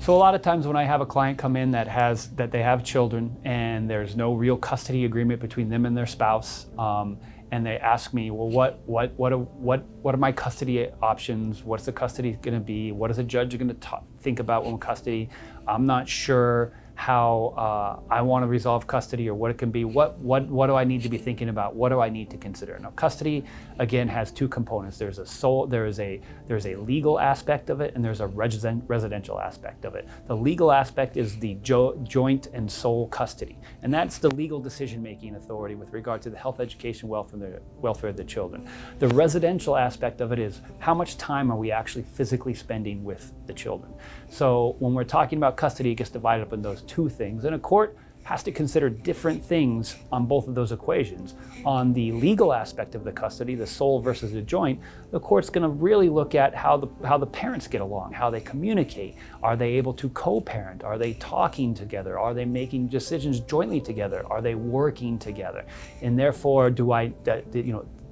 So a lot of times when I have a client come in that they have children and there's no real custody agreement between them and their spouse, and they ask me, well, what are my custody options? What's the custody going to be? What is a judge going to think about when custody? I'm not sure how I want to resolve custody or what it can be. What do I need to be thinking about? What do I need to consider? Now, custody again has two components. There's a legal aspect of it, and there's a residential aspect of it. The legal aspect is the joint and sole custody, and that's the legal decision-making authority with regard to the health, education, welfare of the children. The residential aspect of it is how much time are we actually physically spending with the children. So when we're talking about custody, it gets divided up in those two things, and a court has to consider different things on both of those equations. On the legal aspect of the custody, the sole versus the joint, the court's going to really look at how the parents get along, how they communicate. Are they able to co-parent? Are they talking together? Are they making decisions jointly together? Are they working together? And therefore,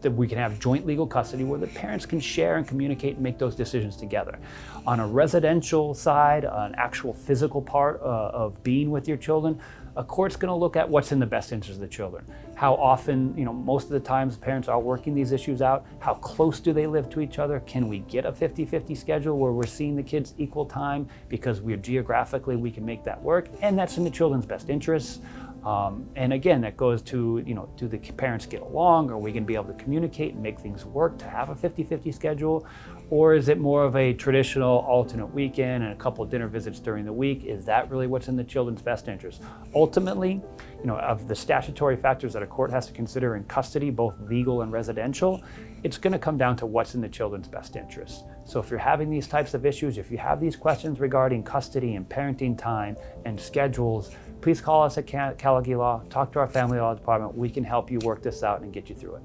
that we can have joint legal custody where the parents can share and communicate and make those decisions together. On a residential side, an actual physical part of being with your children, a court's going to look at what's in the best interest of the children. How often, most of the times parents are working these issues out. How close do they live to each other? Can we get a 50-50 schedule where we're seeing the kids equal time because we can make that work? And that's in the children's best interests. And again, that goes to, do the parents get along? Are we going to be able to communicate and make things work to have a 50-50 schedule? Or is it more of a traditional alternate weekend and a couple of dinner visits during the week? Is that really what's in the children's best interest? Ultimately, of the statutory factors that a court has to consider in custody, both legal and residential, it's going to come down to what's in the children's best interest. So if you're having these types of issues, if you have these questions regarding custody and parenting time and schedules, please call us at Callagee Law, talk to our family law department. We can help you work this out and get you through it.